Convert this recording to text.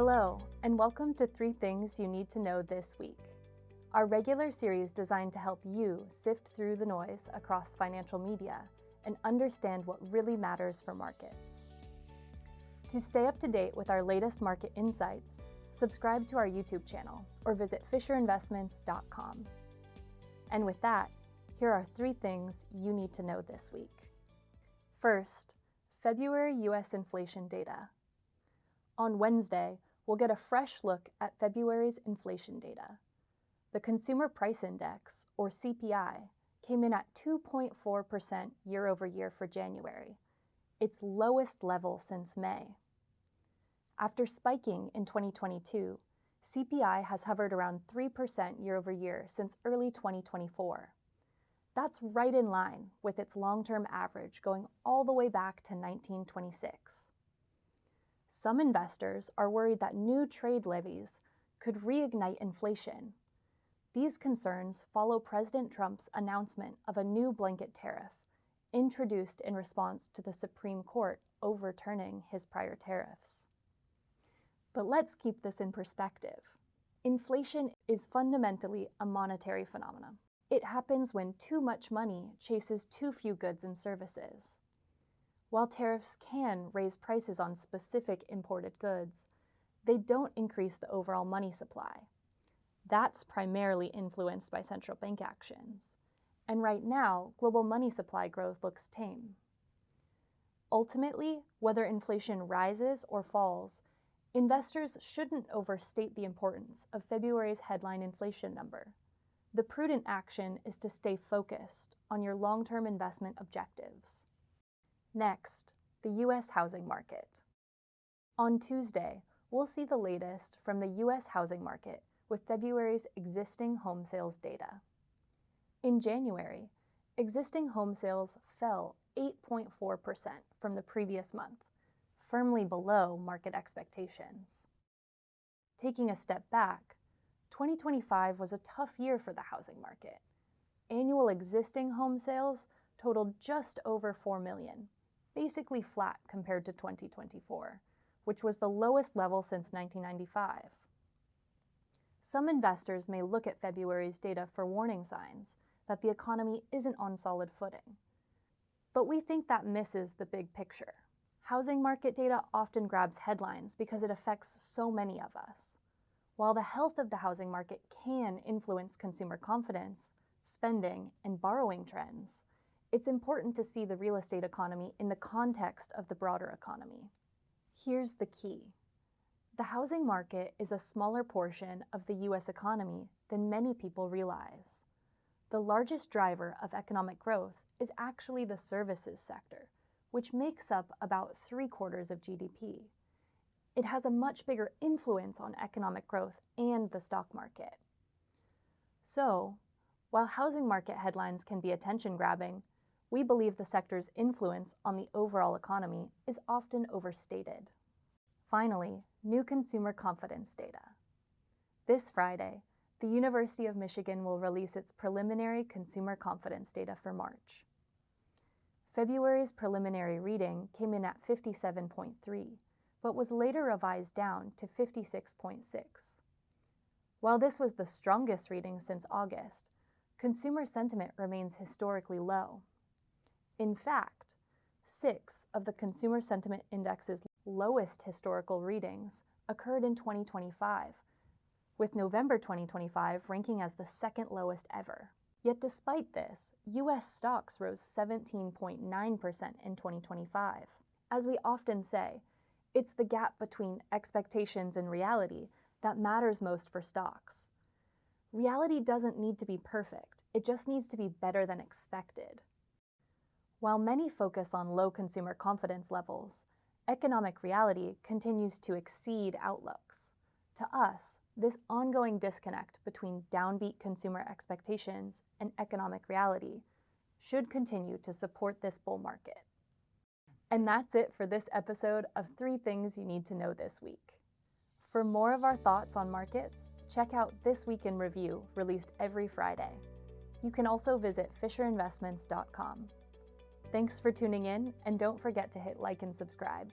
Hello, and welcome to 3 Things You Need to Know This Week, our regular series designed to help you sift through the noise across financial media and understand what really matters for markets. To stay up to date with our latest market insights, subscribe to our YouTube channel or visit fisherinvestments.com. And with that, here are 3 things you need to know this week. First, February U.S. inflation data. On Wednesday, we'll get a fresh look at February's inflation data. The Consumer Price Index, or CPI, came in at 2.4% year over year for January, its lowest level since May. After spiking in 2022, CPI has hovered around 3% year over year since early 2024. That's right in line with its long-term average going all the way back to 1926. Some investors are worried that new trade levies could reignite inflation. These concerns follow President Trump's announcement of a new blanket tariff, introduced in response to the Supreme Court overturning his prior tariffs. But let's keep this in perspective. Inflation is fundamentally a monetary phenomenon. It happens when too much money chases too few goods and services. While tariffs can raise prices on specific imported goods, they don't increase the overall money supply. That's primarily influenced by central bank actions. And right now, global money supply growth looks tame. Ultimately, whether inflation rises or falls, investors shouldn't overstate the importance of February's headline inflation number. The prudent action is to stay focused on your long-term investment objectives. Next, the U.S. housing market. On Tuesday, we'll see the latest from the U.S. housing market with February's existing home sales data. In January, existing home sales fell 8.4% from the previous month, firmly below market expectations. Taking a step back, 2025 was a tough year for the housing market. Annual existing home sales totaled just over 4 million, basically flat compared to 2024, which was the lowest level since 1995. Some investors may look at February's data for warning signs that the economy isn't on solid footing. But we think that misses the big picture. Housing market data often grabs headlines because it affects so many of us. While the health of the housing market can influence consumer confidence, spending, and borrowing trends, it's important to see the real estate economy in the context of the broader economy. Here's the key. The housing market is a smaller portion of the U.S. economy than many people realize. The largest driver of economic growth is actually the services sector, which makes up about 3/4 of GDP. It has a much bigger influence on economic growth and the stock market. So, while housing market headlines can be attention-grabbing, we believe the sector's influence on the overall economy is often overstated. Finally, new consumer confidence data. This Friday, the University of Michigan will release its preliminary consumer confidence data for March. February's preliminary reading came in at 57.3, but was later revised down to 56.6. While this was the strongest reading since August, consumer sentiment remains historically low. In fact, 6 of the Consumer Sentiment Index's lowest historical readings occurred in 2025, with November 2025 ranking as the second lowest ever. Yet despite this, U.S. stocks rose 17.9% in 2025. As we often say, it's the gap between expectations and reality that matters most for stocks. Reality doesn't need to be perfect, it just needs to be better than expected. While many focus on low consumer confidence levels, economic reality continues to exceed outlooks. To us, this ongoing disconnect between downbeat consumer expectations and economic reality should continue to support this bull market. And that's it for this episode of 3 Things You Need to Know This Week. For more of our thoughts on markets, check out This Week in Review, released every Friday. You can also visit fisherinvestments.com. Thanks for tuning in, and don't forget to hit like and subscribe.